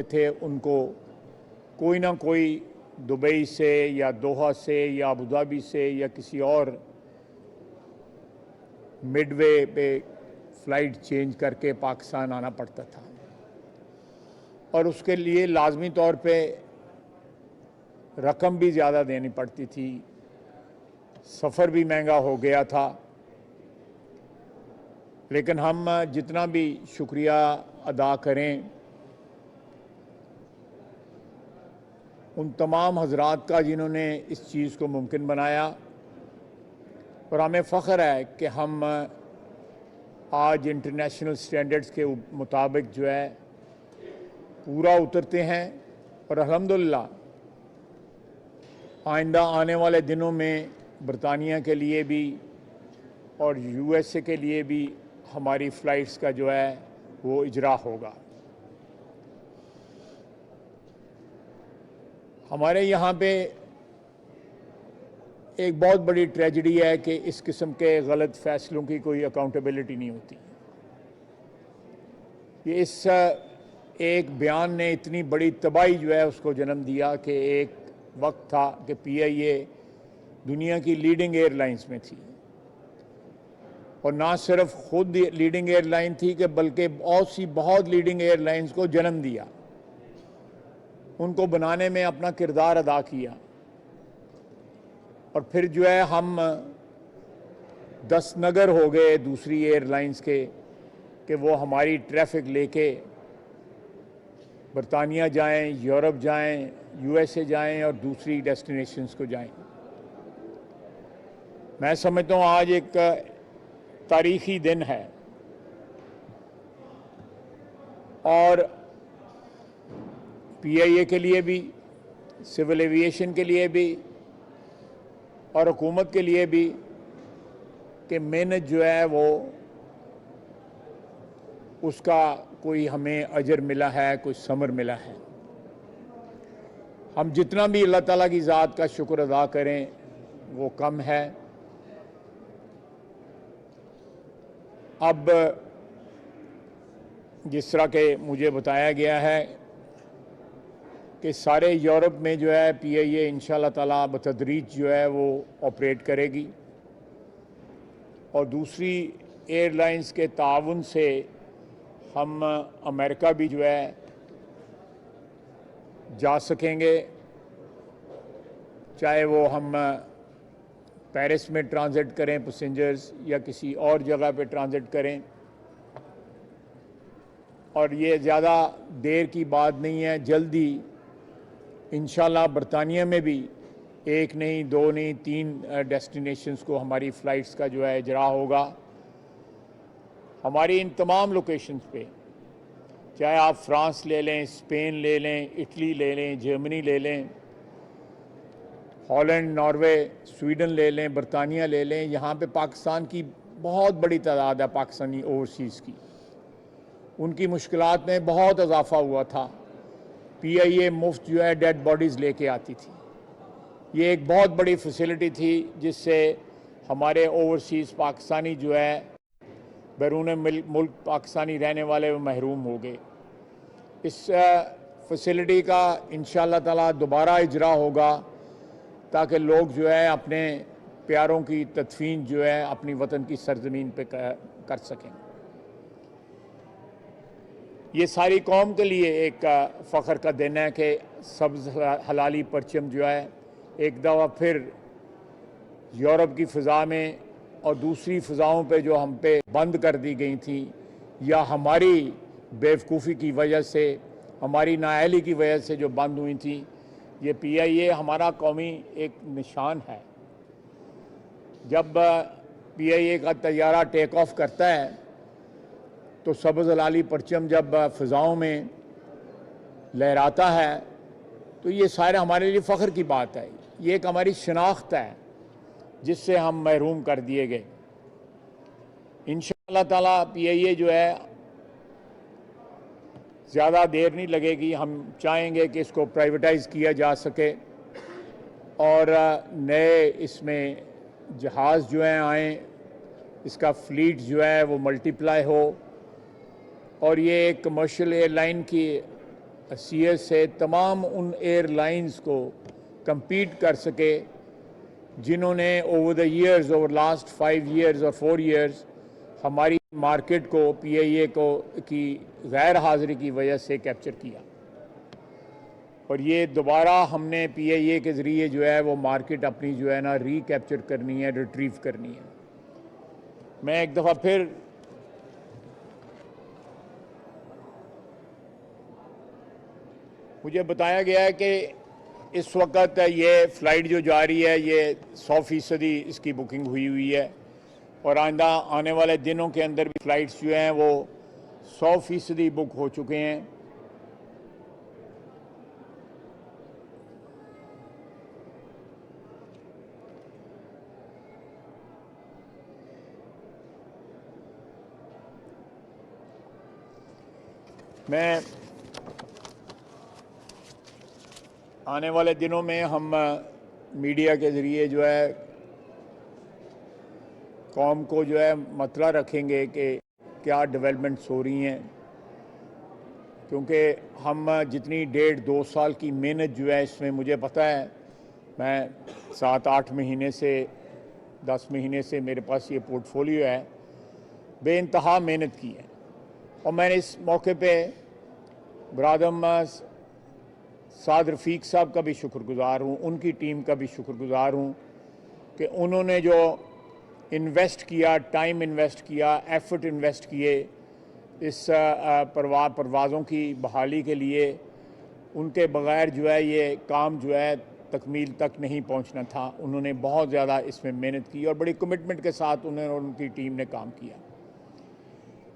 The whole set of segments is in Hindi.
थे उनको कोई ना कोई दुबई से या दोहा से या अबू धाबी से या किसी और मिडवे पे फ़्लाइट चेंज करके पाकिस्तान आना पड़ता था और उसके लिए लाजमी तौर पे रकम भी ज़्यादा देनी पड़ती थी, सफ़र भी महंगा हो गया था। लेकिन हम जितना भी शुक्रिया अदा करें उन तमाम हजरात का जिन्होंने इस चीज़ को मुमकिन बनाया, और हमें फ़ख्र है कि हम आज इंटरनेशनल स्टैंडर्ड्स के मुताबिक जो है पूरा उतरते हैं और अल्हम्दुलिल्लाह आइंदा आने वाले दिनों में बरतानिया के लिए भी और यूएसए के लिए भी हमारी फ़्लाइट्स का जो है वो इजरा होगा। हमारे यहाँ पे एक बहुत बड़ी ट्रेजेडी है कि इस किस्म के गलत फ़ैसलों की कोई अकाउंटेबिलिटी नहीं होती। ये इस एक बयान ने इतनी बड़ी तबाही जो है उसको जन्म दिया कि एक वक्त था कि पीआईए दुनिया की लीडिंग एयरलाइंस में थी, और ना सिर्फ खुद लीडिंग एयरलाइन थी कि बल्कि बहुत लीडिंग एयरलाइंस को जन्म दिया, उनको बनाने में अपना किरदार अदा किया। और फिर जो है हम 10 नगर हो गए दूसरी एयरलाइंस के कि वो हमारी ट्रैफिक लेके बरतानिया जाएं, यूरोप जाएं, यूएसए जाएं और दूसरी डेस्टिनेशंस को जाएं। मैं समझता हूँ आज एक तारीख़ी दिन है और पीआईए के लिए भी, सिविल एविएशन के लिए भी और हुकूमत के लिए भी कि मेहनत जो है वो उसका कोई हमें अजर मिला है, कोई समर मिला है। हम जितना भी अल्लाह ताला की ज़ात का शुक्र अदा करें वो कम है। अब जिस तरह के मुझे बताया गया है कि सारे यूरोप में जो है पीआईए इंशाअल्लाह ताला बतदरीज जो है वो ऑपरेट करेगी और दूसरी एयरलाइंस के ताउन से हम अमेरिका भी जो है जा सकेंगे, चाहे वो हम पेरिस में ट्रांजिट करें पैसेंजर्स या किसी और जगह पे ट्रांजिट करें। और ये ज़्यादा देर की बात नहीं है, जल्दी इंशाल्लाह बरतानिया में भी एक नहीं, दो नहीं, 3 डेस्टिनेशंस को हमारी फ़्लाइट्स का जो है इजरा होगा। हमारी इन तमाम लोकेशंस पे, चाहे आप फ्रांस ले लें, स्पेन ले लें, इटली ले लें, जर्मनी ले लें, हॉलैंड, नॉर्वे, स्वीडन ले लें, बरतानिया ले लें, यहाँ पे पाकिस्तान की बहुत बड़ी तादाद है पाकिस्तानी ओवरसीज़ की। उनकी मुश्किलात में बहुत इजाफा हुआ था। पीआईए मुफ्त जो है डेड बॉडीज़ लेके आती थी। ये एक बहुत बड़ी फैसिलिटी थी जिससे हमारे ओवरसीज़ पाकिस्तानी जो है बैरून मुल्क पाकिस्तानी रहने वाले वो महरूम हो गए। इस फैसिलिटी का इंशाअल्लाह ताला दोबारा इजरा होगा ताकि लोग जो है अपने प्यारों की तदफीन जो है अपनी वतन की सरजमीन पे कर सकें। ये सारी कौम के लिए एक फ़ख्र का दिन है कि सब्ज़ हलाली परचम जो है एक दफ़ा फिर यूरोप की फ़िज़ा में और दूसरी फ़िज़ाओं पे जो हम पे बंद कर दी गई थी या हमारी बेवकूफ़ी की वजह से, हमारी नाअहली की वजह से जो बंद हुई थी, ये पीआईए हमारा कौमी एक निशान है। जब पीआईए का तैयारा टेक ऑफ करता है तो सब्ज़ हलाली परचम जब फ़िज़ाओं में लहराता है तो ये सारे हमारे लिए फ़ख्र की बात है। ये एक हमारी शनाख्त है जिससे हम महरूम कर दिए गए। इंशाअल्लाह ताला पीआईए जो है ज़्यादा देर नहीं लगेगी। हम चाहेंगे कि इसको प्राइवेटाइज़ किया जा सके और नए इसमें जहाज़ जो हैं आएँ, इसका फ्लीट जो है वो मल्टीप्लाई हो और ये एक कमर्शियल एयरलाइन की सीएस से तमाम उन एयरलाइंस को compete कर सके जिन्होंने over the years, over last 5 years और 4 years हमारी मार्केट को PIA को की गैर हाज़िरी की वजह से कैप्चर किया। और ये दोबारा हमने PIA के ज़रिए जो है वो मार्केट अपनी जो है ना रिकैप्चर करनी है, रिट्रीव करनी है। मैं एक दफ़ा फिर मुझे बताया गया है कि इस वक्त ये फ़्लाइट जो जा रही है ये 100% इसकी बुकिंग हुई है और आइंदा आने वाले दिनों के अंदर भी फ़्लाइट्स जो हैं वो 100% बुक हो चुके हैं। मैं आने वाले दिनों में हम मीडिया के ज़रिए जो है कौम को जो है मतला रखेंगे कि क्या डेवलपमेंट्स हो रही हैं, क्योंकि हम जितनी 1.5-2 साल की मेहनत जो है इसमें मुझे पता है, मैं 7-8 महीने से 10 महीने से मेरे पास ये पोर्टफोलियो है, बेइंतहा मेहनत की है। और मैंने इस मौके पे ब्रादम साद रफ़ीक साहब का भी शुक्रगुज़ार हूँ, उनकी टीम का भी शुक्रगुज़ार हूँ कि उन्होंने जो इन्वेस्ट किया, टाइम इन्वेस्ट किया, एफ़र्ट इन्वेस्ट किए इस परवाज़ों की बहाली के लिए। उनके बग़ैर जो है ये काम जो है तकमील तक नहीं पहुंचना था। उन्होंने बहुत ज़्यादा इसमें मेहनत की और बड़ी कमिटमेंट के साथ उन्होंने और उनकी टीम ने काम किया।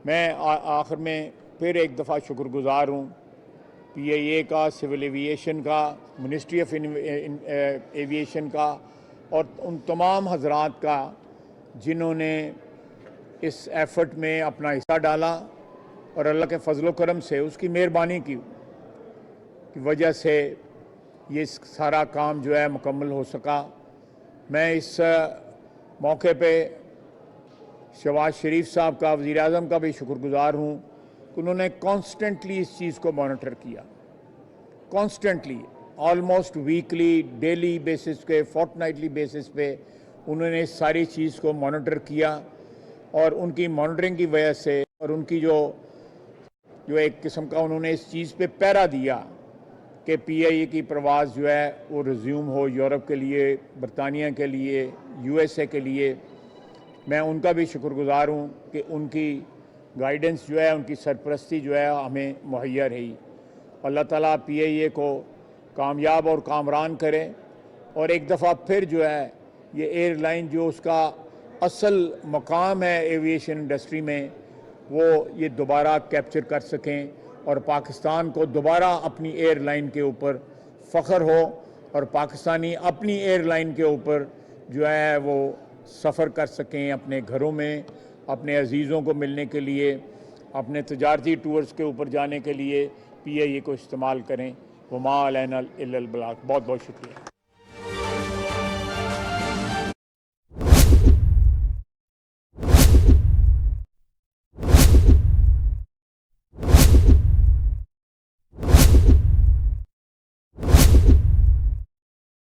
मैं आखिर में फिर एक दफ़ा शुक्रगुज़ार हूँ PIA का, सिविल एविएशन का, मिनिस्ट्री ऑफ एविएशन का और उन तमाम हजरात का जिन्होंने इस एफ़र्ट में अपना हिस्सा डाला और अल्लाह के फजल करम से, उसकी मेहरबानी की वजह से ये सारा काम जो है मुकम्मल हो सका। मैं इस मौके पे शहबाज शरीफ साहब का, वज़ीर आज़म का भी शुक्रगुज़ार हूँ कि उन्होंने कॉन्स्टेंटली इस चीज़ को मॉनिटर किया, constantly, almost weekly, daily basis पे, फोर्टनाइटली बेसिस पे उन्होंने इस सारी चीज़ को मॉनिटर किया। और उनकी मॉनिटरिंग की वजह से और उनकी जो एक किस्म का उन्होंने इस चीज़ पे पहरा दिया कि PIA की प्रवास जो है वो रिज्यूम हो यूरोप के लिए, बरतानिया के लिए, USA के लिए। मैं उनका भी शुक्रगुज़ार हूँ कि उनकी गाइडेंस जो है, उनकी सरपरस्ती जो है हमें मुहैया रही। अल्लाह ताला PIA को कामयाब और कामरान करे और एक दफ़ा फिर जो है ये एयरलाइन जो उसका असल मकाम है एविएशन इंडस्ट्री में, वो ये दोबारा कैप्चर कर सकें और पाकिस्तान को दोबारा अपनी एयरलाइन के ऊपर फ़ख्र हो और पाकिस्तानी अपनी एयरलाइन के ऊपर जो है वो सफ़र कर सकें अपने घरों में, अपने अजीज़ों को मिलने के लिए, अपने तजारती टूर्स के ऊपर जाने के लिए PIA को इस्तेमाल करें। वमा अलैना इल्लल बलाग। बहुत बहुत शुक्रिया।